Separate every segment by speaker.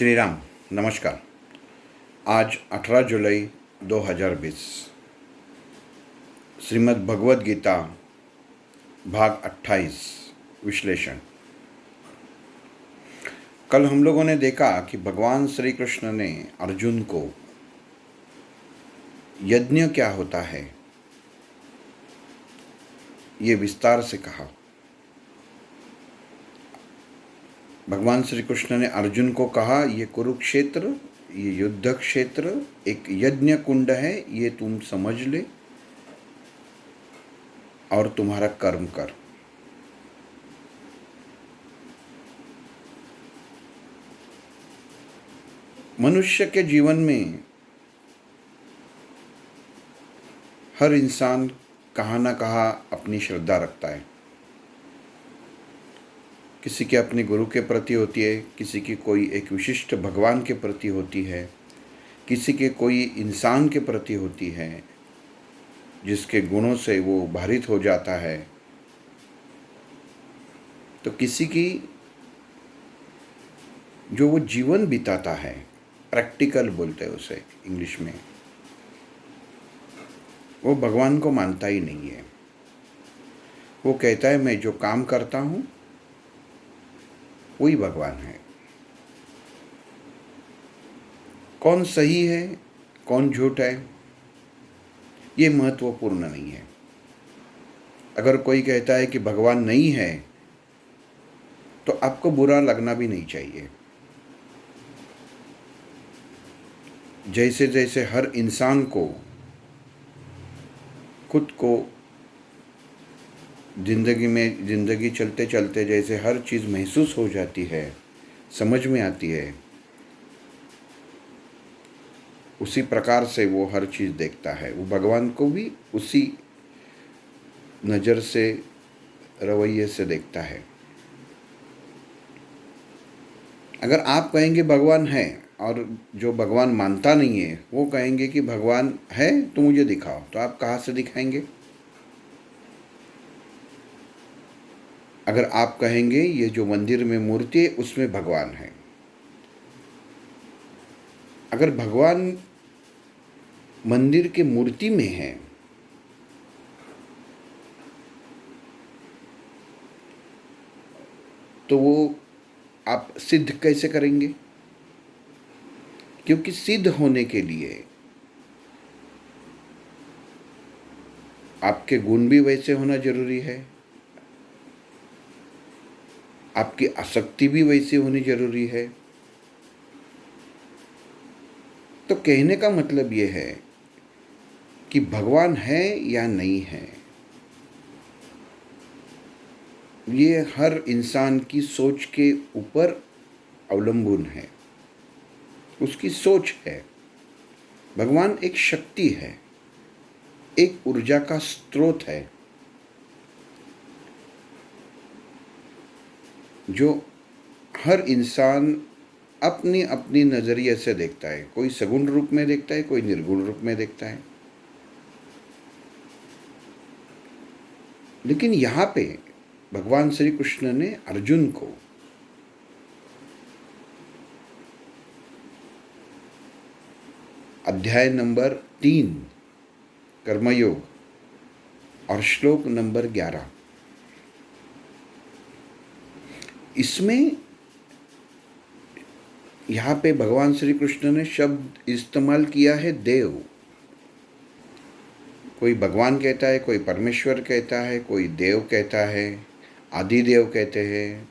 Speaker 1: श्री राम। नमस्कार। आज 18 जुलाई 2020 श्रीमद् भगवद गीता भाग 28 विश्लेषण। कल हम लोगों ने देखा कि भगवान श्री कृष्ण ने अर्जुन को यज्ञ क्या होता है ये विस्तार से कहा। भगवान श्री कृष्ण ने अर्जुन को कहा, ये कुरुक्षेत्र, ये युद्ध क्षेत्र एक यज्ञ कुंड है, ये तुम समझ ले और तुम्हारा कर्म कर। मनुष्य के जीवन में हर इंसान कहाँ ना कहाँ अपनी श्रद्धा रखता है। किसी के अपने गुरु के प्रति होती है, किसी की कोई एक विशिष्ट भगवान के प्रति होती है, किसी के कोई इंसान के प्रति होती है जिसके गुणों से वो भारित हो जाता है, तो किसी की जो वो जीवन बिताता है, प्रैक्टिकल बोलते हैं उसे इंग्लिश में, वो भगवान को मानता ही नहीं है। वो कहता है मैं जो काम करता हूँ वही भगवान है। कौन सही है कौन झूठ है ये महत्वपूर्ण नहीं है। अगर कोई कहता है कि भगवान नहीं है तो आपको बुरा लगना भी नहीं चाहिए। जैसे जैसे हर इंसान को खुद को ज़िंदगी चलते चलते जैसे हर चीज़ महसूस हो जाती है, समझ में आती है, उसी प्रकार से वो हर चीज़ देखता है। वो भगवान को भी उसी नज़र से, रवैये से देखता है। अगर आप कहेंगे भगवान है और जो भगवान मानता नहीं है वो कहेंगे कि भगवान है तो मुझे दिखाओ, तो आप कहाँ से दिखाएंगे? अगर आप कहेंगे ये जो मंदिर में मूर्ति है उसमें भगवान है, अगर भगवान मंदिर के मूर्ति में है तो वो आप सिद्ध कैसे करेंगे? क्योंकि सिद्ध होने के लिए आपके गुण भी वैसे होना जरूरी है, आपकी आसक्ति भी वैसी होनी जरूरी है। तो कहने का मतलब ये है कि भगवान है या नहीं है, ये हर इंसान की सोच के ऊपर अवलंबन है, उसकी सोच है। भगवान एक शक्ति है, एक ऊर्जा का स्रोत है जो हर इंसान अपनी अपनी नज़रिए से देखता है। कोई सगुण रूप में देखता है, कोई निर्गुण रूप में देखता है। लेकिन यहाँ पे भगवान श्री कृष्ण ने अर्जुन को अध्याय नंबर 3 कर्मयोग और श्लोक नंबर 11, इसमें यहाँ पे भगवान श्री कृष्ण ने शब्द इस्तेमाल किया है देव। कोई भगवान कहता है, कोई परमेश्वर कहता है, कोई देव कहता है, आदि देव कहते हैं।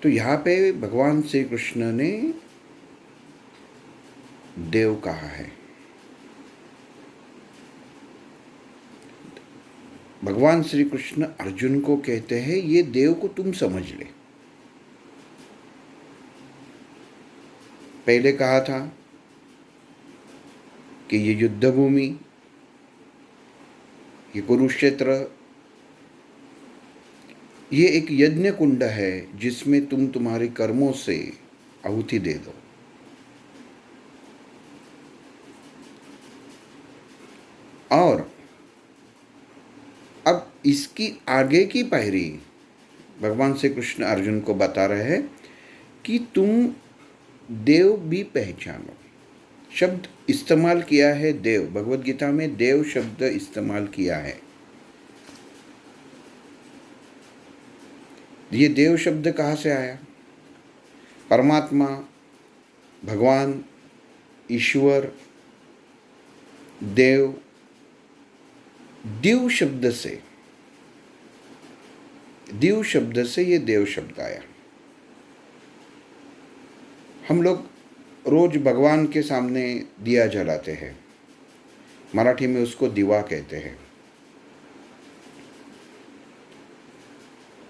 Speaker 1: तो यहाँ पे भगवान श्री कृष्ण ने देव कहा है। भगवान श्री कृष्ण अर्जुन को कहते हैं ये देव को तुम समझ ले। पहले कहा था कि ये युद्ध भूमि, ये कुरुक्षेत्र, ये एक यज्ञ कुंड है जिसमें तुम तुम्हारे कर्मों से आहुति दे दो। और अब इसकी आगे की पायरी भगवान श्री कृष्ण अर्जुन को बता रहे हैं कि तुम देव भी पहचानो। शब्द इस्तेमाल किया है देव, भगवत गीता में देव शब्द इस्तेमाल किया है। ये देव शब्द कहाँ से आया? परमात्मा, भगवान, ईश्वर, देव, दिव शब्द से, दिव शब्द से ये देव शब्द आया। हम लोग रोज भगवान के सामने दिया जलाते हैं, मराठी में उसको दिवा कहते हैं।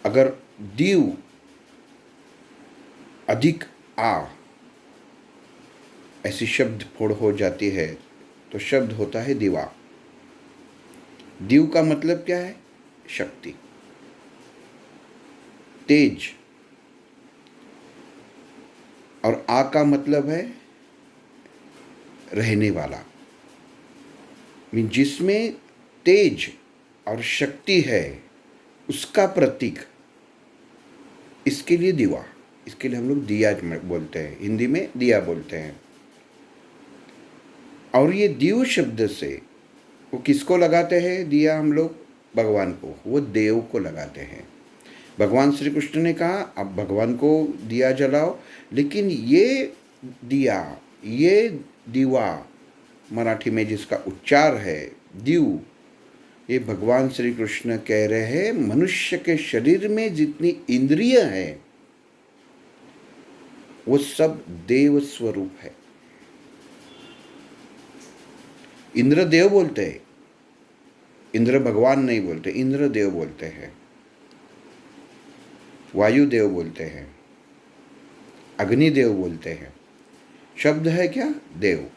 Speaker 1: अगर दीव अधिक आ ऐसी शब्द फोड़ हो जाती है तो शब्द होता है दिवा। दीव का मतलब क्या है? शक्ति, तेज। और आ का मतलब है रहने वाला, मीन जिसमें तेज और शक्ति है उसका प्रतीक। इसके लिए दिवा, इसके लिए हम लोग दिया बोलते हैं, हिंदी में दिया बोलते हैं। और ये दिव शब्द से वो किसको लगाते हैं? दिया हम लोग भगवान को, वो देव को लगाते हैं। भगवान श्री कृष्ण ने कहा अब भगवान को दिया जलाओ, लेकिन ये दिया, ये दिवा, मराठी में जिसका उच्चार है दिव, ये भगवान श्री कृष्ण कह रहे हैं मनुष्य के शरीर में जितनी इंद्रिय है वो सब देव स्वरूप है। इंद्र देव बोलते हैं, इंद्र भगवान नहीं बोलते, इंद्र देव बोलते हैं। वायु देव बोलते हैं, अग्निदेव बोलते हैं। शब्द है क्या? देव।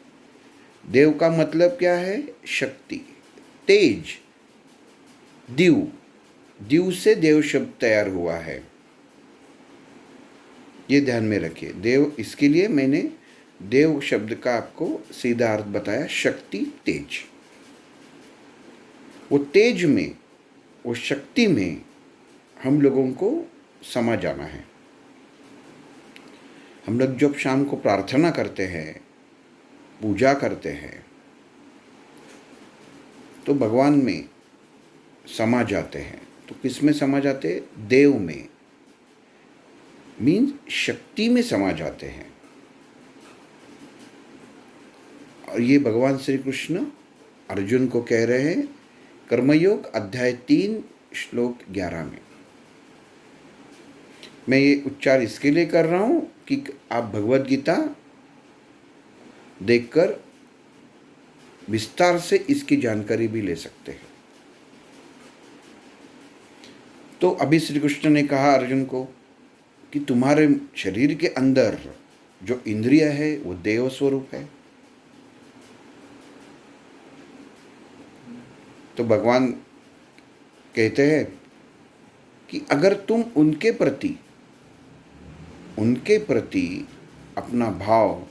Speaker 1: देव का मतलब क्या है? शक्ति, तेज, दिव। दिव से देव शब्द तैयार हुआ है, ये ध्यान में रखिए। देव, इसके लिए मैंने देव शब्द का आपको सीधा अर्थ बताया, शक्ति, तेज। वो तेज में, वो शक्ति में हम लोगों को समा जाना है। हम लोग जब शाम को प्रार्थना करते हैं, पूजा करते हैं, तो भगवान में समा जाते हैं। तो किस में समा जाते हैं? देव में, मीन्स शक्ति में समा जाते हैं। और ये भगवान श्री कृष्ण अर्जुन को कह रहे हैं कर्मयोग अध्याय 3 श्लोक 11 में। मैं ये उच्चार इसके लिए कर रहा हूँ कि आप भगवत गीता देखकर विस्तार से इसकी जानकारी भी ले सकते हैं। तो अभी श्री कृष्ण ने कहा अर्जुन को कि तुम्हारे शरीर के अंदर जो इंद्रिय है वो देव स्वरूप है। तो भगवान कहते हैं कि अगर तुम उनके प्रति अपना भाव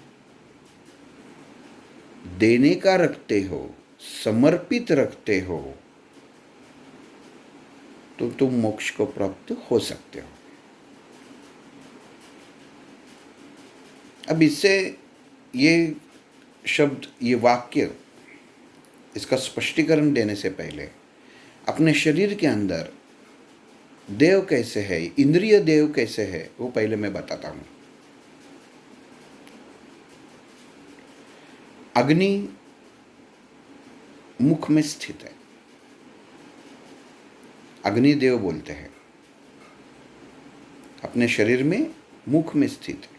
Speaker 1: देने का रखते हो, समर्पित रखते हो, तो तुम मोक्ष को प्राप्त हो सकते हो। अब इससे ये शब्द, ये वाक्य, इसका स्पष्टीकरण देने से पहले अपने शरीर के अंदर देव कैसे है, इंद्रिय देव कैसे है, वो पहले मैं बताता हूँ। अग्नि मुख में स्थित है, अग्निदेव बोलते हैं। अपने शरीर में मुख में स्थित है।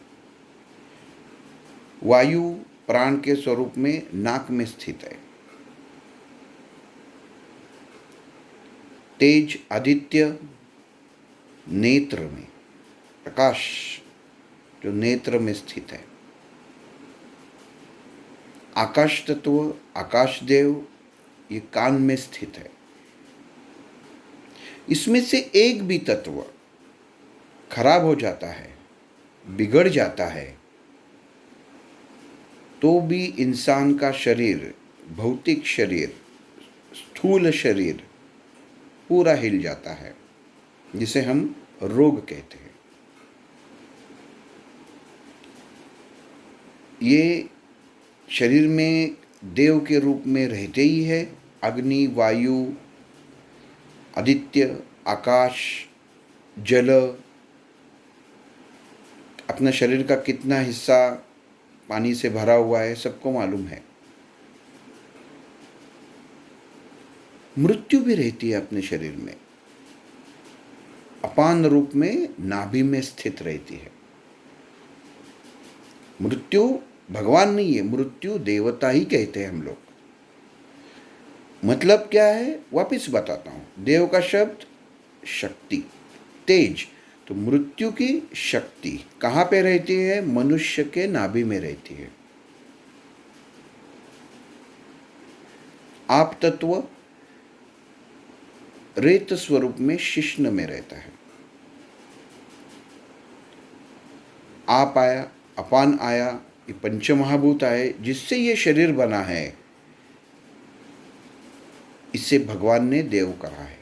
Speaker 1: वायु प्राण के स्वरूप में नाक में स्थित है। तेज आदित्य नेत्र में, प्रकाश जो नेत्र में स्थित है। आकाश तत्व, आकाश देव, ये कान में स्थित है। इसमें से एक भी तत्व खराब हो जाता है, बिगड़ जाता है, तो भी इंसान का शरीर, भौतिक शरीर, स्थूल शरीर पूरा हिल जाता है, जिसे हम रोग कहते हैं। ये शरीर में देव के रूप में रहते ही है। अग्नि, वायु, आदित्य, आकाश, जल, अपना शरीर का कितना हिस्सा पानी से भरा हुआ है सबको मालूम है। मृत्यु भी रहती है अपने शरीर में, अपान रूप में नाभि में स्थित रहती है। मृत्यु भगवान नहीं है, मृत्यु देवता ही कहते हैं हम लोग। मतलब क्या है वापिस बताता हूं। देव का शब्द शक्ति, तेज। तो मृत्यु की शक्ति कहाँ पे रहती है? मनुष्य के नाभि में रहती है। आप तत्व रेत स्वरूप में शिश्न में रहता है। आप आया, अपान आया, ये पंचमहाभूत आए, जिससे ये शरीर बना है, इसे भगवान ने देव कहा है।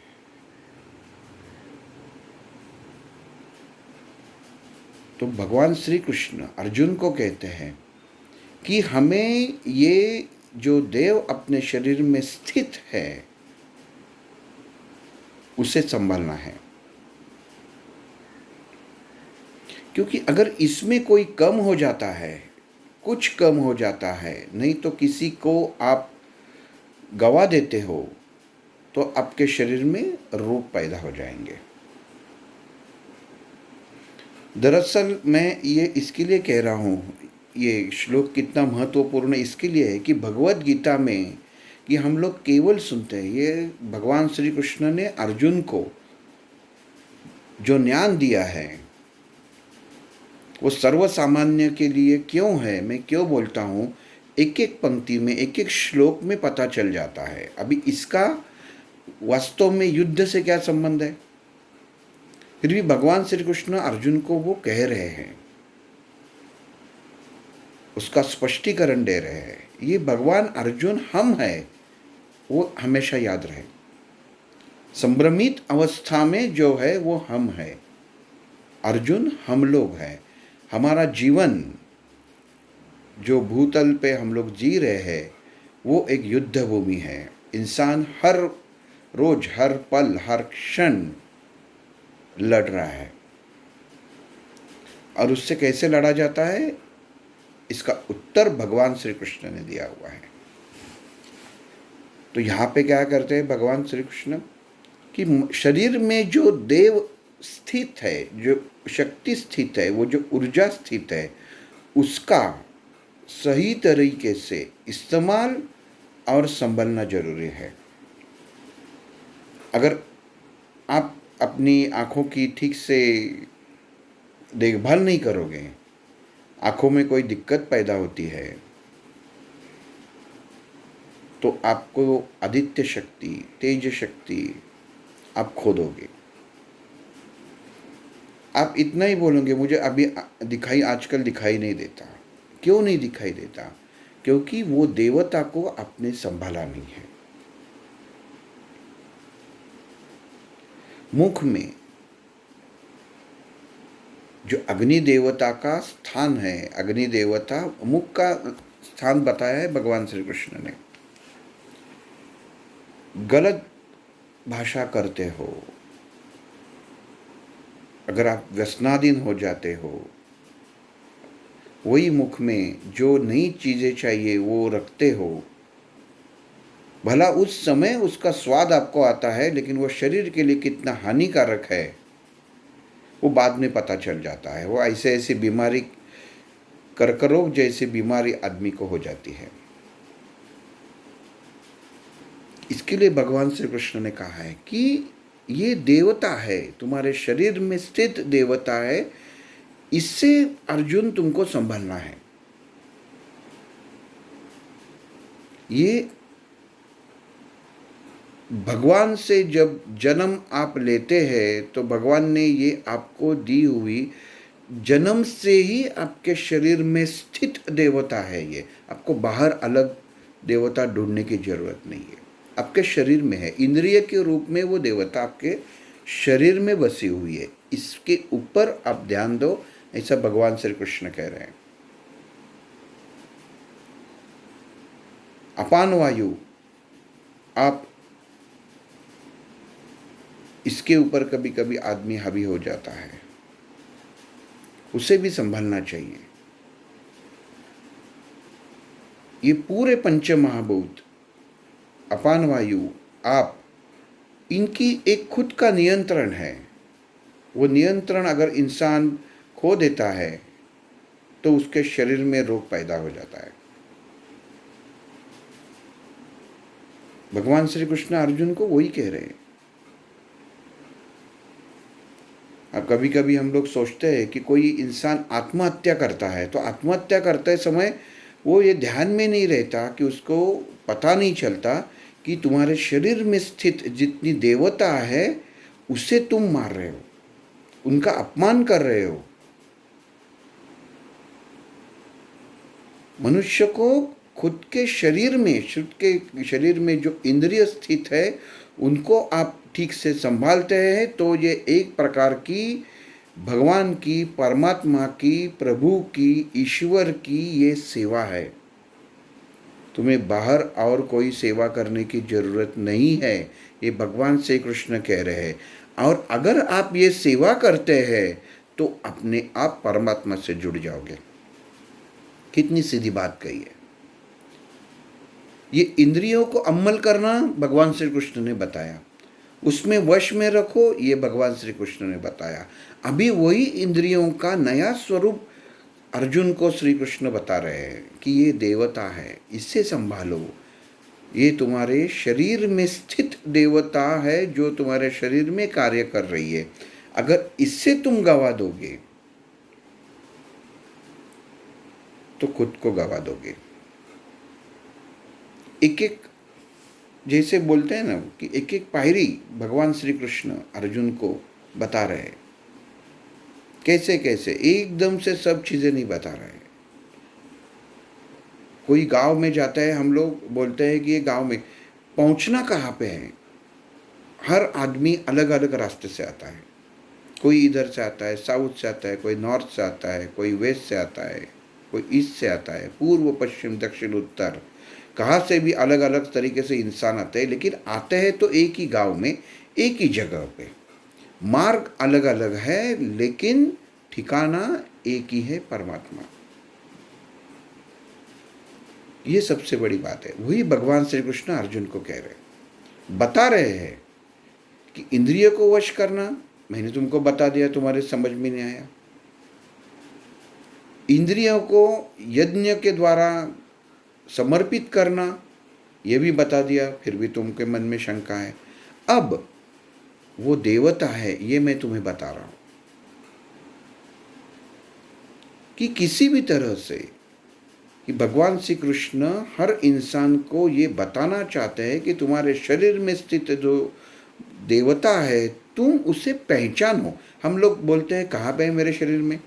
Speaker 1: तो भगवान श्री कृष्ण अर्जुन को कहते हैं कि हमें ये जो देव अपने शरीर में स्थित है उसे संभालना है, क्योंकि अगर इसमें कोई कम हो जाता है, कुछ कम हो जाता है, नहीं तो किसी को आप गवा देते हो तो आपके शरीर में रोग पैदा हो जाएंगे। दरअसल मैं ये इसके लिए कह रहा हूँ, ये श्लोक कितना महत्वपूर्ण इसके लिए है कि भगवत गीता में कि हम लोग केवल सुनते हैं, ये भगवान श्री कृष्ण ने अर्जुन को जो ज्ञान दिया है वो सर्वसामान्य के लिए क्यों है। मैं क्यों बोलता हूँ, एक एक पंक्ति में, एक एक श्लोक में पता चल जाता है। अभी इसका वास्तव में युद्ध से क्या संबंध है, फिर भी भगवान श्री कृष्ण अर्जुन को वो कह रहे हैं, उसका स्पष्टीकरण दे रहे हैं। ये भगवान अर्जुन हम है, वो हमेशा याद रहे। संभ्रमित अवस्था में जो है वो हम है, अर्जुन हम लोग हैं। हमारा जीवन जो भूतल पे हम लोग जी रहे हैं वो एक युद्ध भूमि है। इंसान हर रोज, हर पल, हर क्षण लड़ रहा है, और उससे कैसे लड़ा जाता है इसका उत्तर भगवान श्री कृष्ण ने दिया हुआ है। तो यहाँ पे क्या करते हैं भगवान श्री कृष्ण कि शरीर में जो देव स्थित है, जो शक्ति स्थित है, वो जो ऊर्जा स्थित है, उसका सही तरीके से इस्तेमाल और संभलना जरूरी है। अगर आप अपनी आँखों की ठीक से देखभाल नहीं करोगे, आँखों में कोई दिक्कत पैदा होती है, तो आपको आदित्य शक्ति, तेज शक्ति आप खो दोगे। आप इतना ही बोलोगे मुझे अभी आजकल दिखाई नहीं देता। क्यों नहीं दिखाई देता? क्योंकि वो देवता को आपने संभाला नहीं है। मुख में जो अग्नि देवता का स्थान है, अग्नि देवता मुख का स्थान बताया है भगवान श्री कृष्ण ने। गलत भाषा करते हो, अगर आप व्यसनाधीन हो जाते हो, वही मुख में जो नई चीज़ें चाहिए वो रखते हो, भला उस समय उसका स्वाद आपको आता है, लेकिन वो शरीर के लिए कितना हानिकारक है वो बाद में पता चल जाता है। वो ऐसे ऐसी बीमारी, कर्करोग जैसी बीमारी आदमी को हो जाती है। इसके लिए भगवान श्री कृष्ण ने कहा है कि ये देवता है, तुम्हारे शरीर में स्थित देवता है, इससे अर्जुन तुमको संभालना है। ये भगवान से जब जन्म आप लेते हैं तो भगवान ने ये आपको दी हुई जन्म से ही आपके शरीर में स्थित देवता है। ये आपको बाहर अलग देवता ढूंढने की जरूरत नहीं है, आपके शरीर में है। इंद्रिय के रूप में वो देवता आपके शरीर में बसी हुई है। इसके ऊपर आप ध्यान दो, ऐसा भगवान श्री कृष्ण कह रहे हैं। अपान वायु, आप इसके ऊपर कभी कभी आदमी हावी हो जाता है, उसे भी संभालना चाहिए। ये पूरे पंच महाभूत, अपान वायु, आप, इनकी एक खुद का नियंत्रण है। वो नियंत्रण अगर इंसान खो देता है तो उसके शरीर में रोग पैदा हो जाता है। भगवान श्री कृष्ण अर्जुन को वही कह रहे हैं। अब कभी कभी हम लोग सोचते हैं कि कोई इंसान आत्महत्या करता है तो आत्महत्या करते समय वो ये ध्यान में नहीं रहता, कि उसको पता नहीं चलता कि तुम्हारे शरीर में स्थित जितनी देवता है उसे तुम मार रहे हो, उनका अपमान कर रहे हो। मनुष्य को खुद के शरीर में, खुद के शरीर में जो इंद्रिय स्थित है उनको आप ठीक से संभालते हैं तो ये एक प्रकार की भगवान की, परमात्मा की, प्रभु की, ईश्वर की ये सेवा है। तुम्हें बाहर और कोई सेवा करने की जरूरत नहीं है, ये भगवान श्री कृष्ण कह रहे हैं। और अगर आप ये सेवा करते हैं तो अपने आप परमात्मा से जुड़ जाओगे। कितनी सीधी बात कही है। ये इंद्रियों को अमल करना भगवान श्री कृष्ण ने बताया, उसमें वश में रखो, ये भगवान श्री कृष्ण ने बताया। अभी वही इंद्रियों का नया स्वरूप अर्जुन को श्री कृष्ण बता रहे हैं कि ये देवता है, इससे संभालो। ये तुम्हारे शरीर में स्थित देवता है जो तुम्हारे शरीर में कार्य कर रही है। अगर इससे तुम गवा दोगे तो खुद को गवा दोगे। एक एक, जैसे बोलते हैं ना कि एक एक पायरी भगवान श्री कृष्ण अर्जुन को बता रहे हैं। कैसे कैसे, एकदम से सब चीज़ें नहीं बता रहे हैं। कोई गांव में जाता है, हम लोग बोलते हैं कि ये गांव में पहुंचना कहाँ पे है। हर आदमी अलग अलग रास्ते से आता है। कोई इधर से आता है, साउथ से आता है, कोई नॉर्थ से आता है, कोई वेस्ट से आता है, कोई ईस्ट से आता है, पूर्व, पश्चिम, दक्षिण, उत्तर, कहाँ से भी अलग अलग तरीके से इंसान आते हैं। लेकिन आते हैं तो एक ही गांव में, एक ही जगह पे। मार्ग अलग अलग है लेकिन ठिकाना एक ही है, परमात्मा। ये सबसे बड़ी बात है। वही भगवान श्री कृष्ण अर्जुन को कह रहे, बता रहे हैं कि इंद्रिय को वश करना मैंने तुमको बता दिया, तुम्हारे समझ में नहीं आया। इंद्रियों को यज्ञ के द्वारा समर्पित करना ये भी बता दिया, फिर भी तुमके मन में शंका है। अब वो देवता है ये मैं तुम्हें बता रहा हूं कि किसी भी तरह से कि भगवान श्री कृष्ण हर इंसान को ये बताना चाहते हैं कि तुम्हारे शरीर में स्थित जो देवता है तुम उसे पहचानो। हम लोग बोलते हैं कहाँ पे है मेरे शरीर में,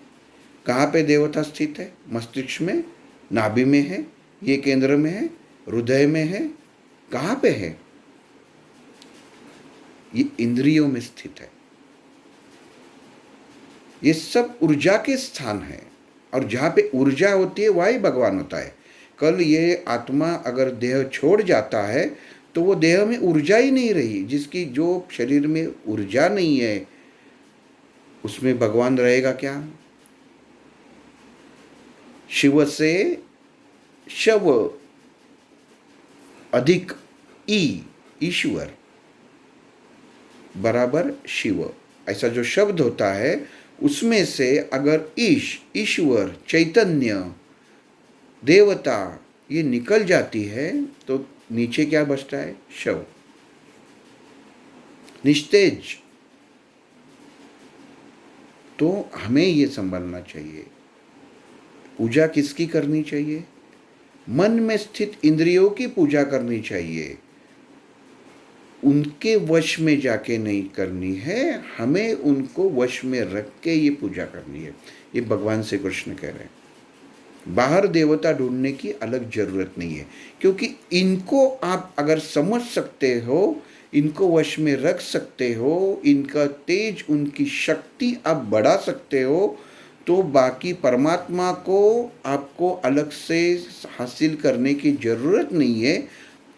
Speaker 1: कहाँ पे देवता स्थित है? मस्तिष्क में, नाभि में है, ये केंद्र में है, हृदय में है, कहाँ पे है? ये इंद्रियों में स्थित है। ये सब ऊर्जा के स्थान है और जहाँ पे ऊर्जा होती है वही भगवान होता है। कल ये आत्मा अगर देह छोड़ जाता है तो वो देह में ऊर्जा ही नहीं रही। जिसकी जो शरीर में ऊर्जा नहीं है उसमें भगवान रहेगा क्या? शिव से शव अधिक ईश्वर बराबर शिव, ऐसा जो शब्द होता है उसमें से अगर ईश्वर, चैतन्य, देवता ये निकल जाती है तो नीचे क्या बचता है? शव, निस्तेज। तो हमें ये संभालना चाहिए। पूजा किसकी करनी चाहिए? मन में स्थित इंद्रियों की पूजा करनी चाहिए, उनके वश में जाके नहीं करनी है। हमें उनको वश में रख के ये पूजा करनी है। ये भगवान श्री कृष्ण कह रहे हैं। बाहर देवता ढूंढने की अलग जरूरत नहीं है, क्योंकि इनको आप अगर समझ सकते हो, इनको वश में रख सकते हो, इनका तेज, उनकी शक्ति आप बढ़ा सकते हो, तो बाकी परमात्मा को आपको अलग से हासिल करने की ज़रूरत नहीं है।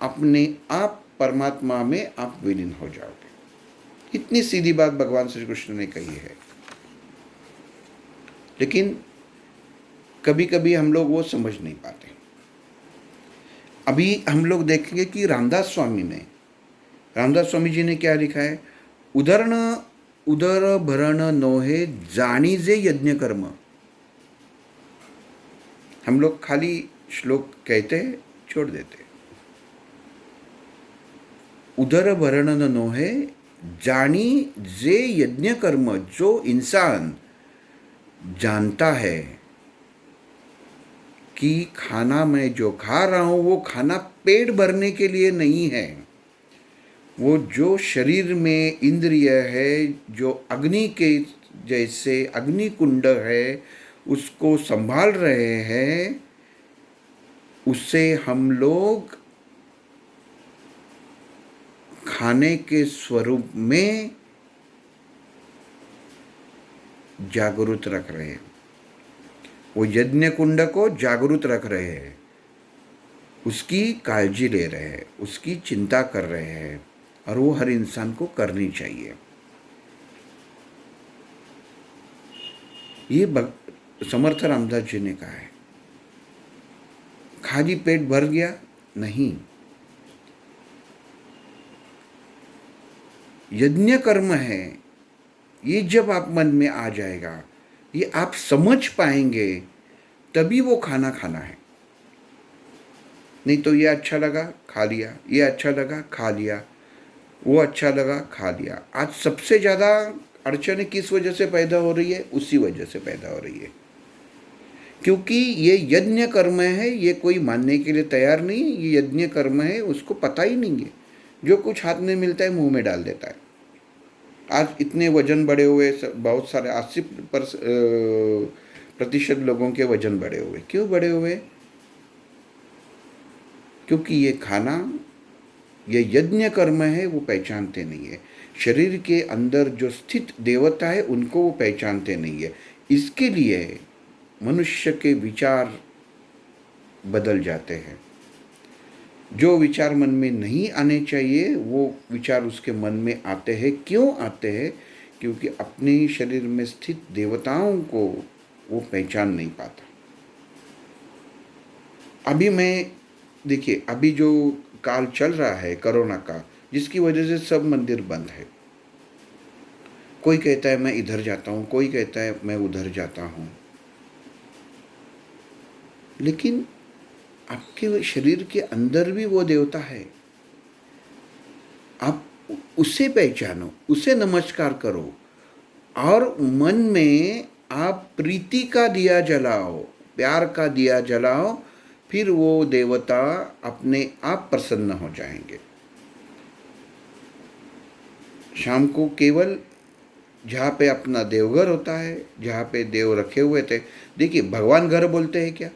Speaker 1: अपने आप परमात्मा में आप विलीन हो जाओगे। इतनी सीधी बात भगवान श्री कृष्ण ने कही है। लेकिन कभी कभी हम लोग वो समझ नहीं पाते। अभी हम लोग देखेंगे कि रामदास स्वामी जी ने क्या लिखा है। उदर भरण नोहे जाणीजे यज्ञ कर्म। हम लोग खाली श्लोक कहते हैं, छोड़ देते। उदर भरण नोहे जानी जे यज्ञ कर्म। जो इंसान जानता है कि खाना मैं जो खा रहा हूँ वो खाना पेट भरने के लिए नहीं है, वो जो शरीर में इंद्रिय है, जो अग्नि के जैसे अग्नि कुंड है, उसको संभाल रहे हैं, उसे हम लोग खाने के स्वरूप में जागरूक रख रहे हैं। वो यज्ञ कुंड को जागरूक रख रहे हैं, उसकी काळजी ले रहे हैं, उसकी चिंता कर रहे हैं, और वो हर इंसान को करनी चाहिए। ये समर्थ रामदास जी ने कहा है। खाली पेट भर गया नहीं, यज्ञ कर्म है। ये जब आप मन में आ जाएगा, ये आप समझ पाएंगे, तभी वो खाना खाना है। नहीं तो ये अच्छा लगा खा लिया, ये अच्छा लगा खा लिया, वो अच्छा लगा खा लिया। आज सबसे ज़्यादा अड़चनें किस वजह से पैदा हो रही है? उसी वजह से पैदा हो रही है, क्योंकि ये यज्ञ कर्म है। ये कोई मानने के लिए तैयार नहीं है। ये यज्ञ कर्म है, उसको पता ही नहीं है। जो कुछ हाथ में मिलता है मुंह में डाल देता है। आज इतने वजन बढ़े हुए, बहुत सारे 80% लोगों के वजन बढ़े हुए। क्यों बढ़े हुए? क्योंकि ये खाना, ये यज्ञ कर्म है, वो पहचानते नहीं है। शरीर के अंदर जो स्थित देवता है उनको वो पहचानते नहीं है। इसके लिए मनुष्य के विचार बदल जाते हैं। जो विचार मन में नहीं आने चाहिए वो विचार उसके मन में आते हैं। क्यों आते हैं? क्योंकि अपने शरीर में स्थित देवताओं को वो पहचान नहीं पाता। देखिए, अभी जो काल चल रहा है कोरोना का, जिसकी वजह से सब मंदिर बंद है। कोई कहता है मैं इधर जाता हूँ, कोई कहता है मैं उधर जाता हूँ। लेकिन आपके शरीर के अंदर भी वो देवता है। आप उसे पहचानो, उसे नमस्कार करो, और मन में आप प्रीति का दिया जलाओ, प्यार का दिया जलाओ। फिर वो देवता अपने आप प्रसन्न हो जाएंगे। शाम को केवल जहाँ पे अपना देवघर होता है, जहाँ पे देव रखे हुए थे, देखिए, भगवान घर बोलते हैं क्या?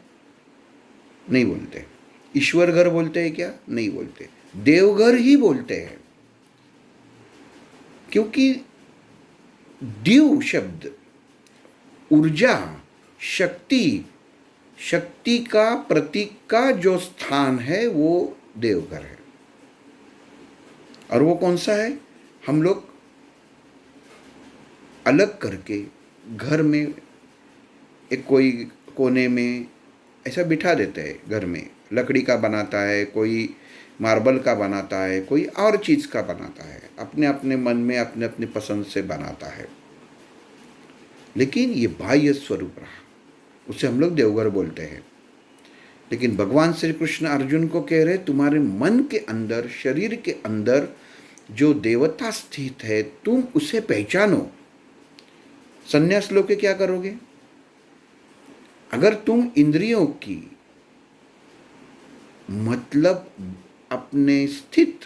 Speaker 1: नहीं बोलते। ईश्वर घर बोलते हैं क्या? नहीं बोलते। देवघर ही बोलते हैं, क्योंकि दिव शब्द ऊर्जा, शक्ति का प्रतीक का जो स्थान है वो देवघर है। और वो कौन सा है? हम लोग अलग करके घर में एक कोई कोने में ऐसा बिठा देते हैं। घर में लकड़ी का बनाता है, कोई मार्बल का बनाता है, कोई और चीज़ का बनाता है। अपने अपने मन में अपने अपनी पसंद से बनाता है। लेकिन ये बाह्य स्वरूप रहा, उसे हम लोग देवघर बोलते हैं। लेकिन भगवान श्री कृष्ण अर्जुन को कह रहे, तुम्हारे मन के अंदर, शरीर के अंदर जो देवता स्थित है, तुम उसे पहचानो। संन्यास लो के क्या करोगे? अगर तुम इंद्रियों की, मतलब अपने स्थित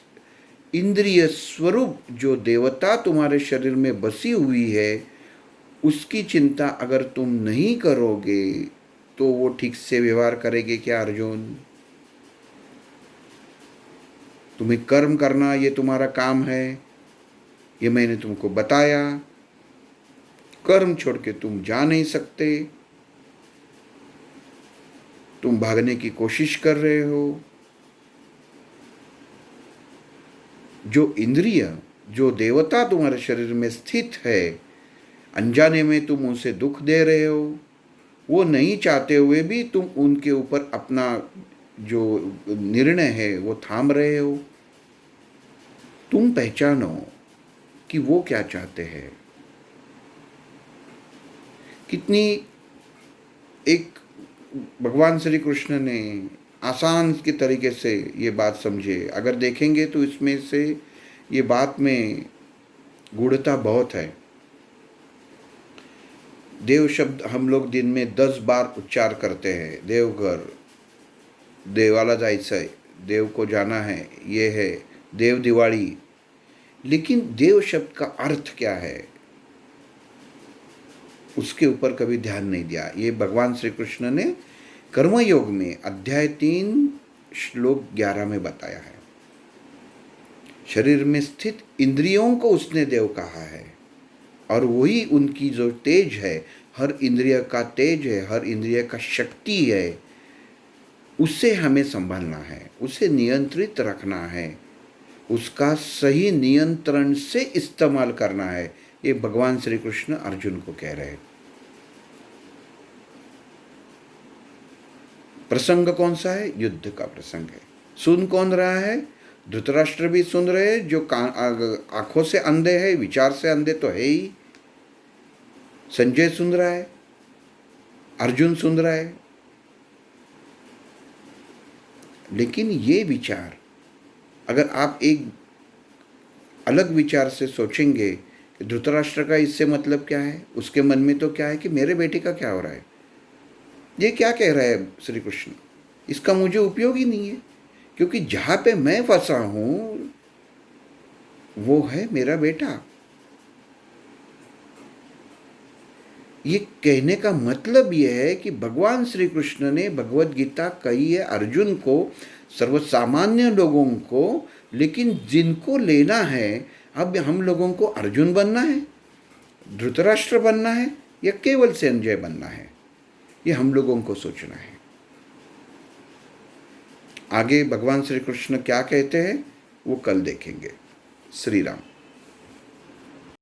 Speaker 1: इंद्रिय स्वरूप जो देवता तुम्हारे शरीर में बसी हुई है, उसकी चिंता अगर तुम नहीं करोगे तो वो ठीक से व्यवहार करेंगे क्या अर्जुन? तुम्हें कर्म करना ये तुम्हारा काम है, ये मैंने तुमको बताया। कर्म छोड़ के तुम जा नहीं सकते, तुम भागने की कोशिश कर रहे हो। जो इंद्रिय, जो देवता तुम्हारे शरीर में स्थित है, अनजाने में तुम उनसे दुख दे रहे हो, वो नहीं चाहते हुए भी तुम उनके ऊपर अपना जो निर्णय है वो थाम रहे हो। तुम पहचानो कि वो क्या चाहते हैं। कितनी एक भगवान श्री कृष्ण ने आसान के तरीके से ये बात समझे। अगर देखेंगे तो इसमें से ये बात में गूढ़ता बहुत है। देव शब्द हम लोग दिन में 10 बार उच्चार करते हैं। देवघर, देवाला जायचं है, देव को जाना है, ये है देव दिवाली। लेकिन देव शब्द का अर्थ क्या है, उसके ऊपर कभी ध्यान नहीं दिया। ये भगवान श्री कृष्ण ने कर्मयोग में अध्याय 3 श्लोक 11 में बताया है। शरीर में स्थित इंद्रियों को उसने देव कहा है, और वही उनकी जो तेज है, हर इंद्रिय का तेज है, हर इंद्रिय का शक्ति है, उससे हमें संभालना है, उसे नियंत्रित रखना है, उसका सही नियंत्रण से इस्तेमाल करना है। ये भगवान श्री कृष्ण अर्जुन को कह रहे हैं। प्रसंग कौन सा है? युद्ध का प्रसंग है। सुन कौन रहा है? धृतराष्ट्र भी सुन रहे हैं, जो आंखों से अंधे है, विचार से अंधे तो है ही। संजय सुन रहा है, अर्जुन सुन रहा है। लेकिन ये विचार, अगर आप एक अलग विचार से सोचेंगे कि धृतराष्ट्र का इससे मतलब क्या है, उसके मन में तो क्या है कि मेरे बेटे का क्या हो रहा है, ये क्या कह रहा है श्री कृष्ण, इसका मुझे उपयोग ही नहीं है, क्योंकि जहाँ पे मैं फंसा हूँ वो है मेरा बेटा। ये कहने का मतलब ये है कि भगवान श्री कृष्ण ने भगवत गीता कही है अर्जुन को, सर्वसामान्य लोगों को, लेकिन जिनको लेना है, अब हम लोगों को अर्जुन बनना है, धृतराष्ट्र बनना है, या केवल संजय बनना है, ये हम लोगों को सोचना है। आगे भगवान श्री कृष्ण क्या कहते हैं वो कल देखेंगे। श्री राम।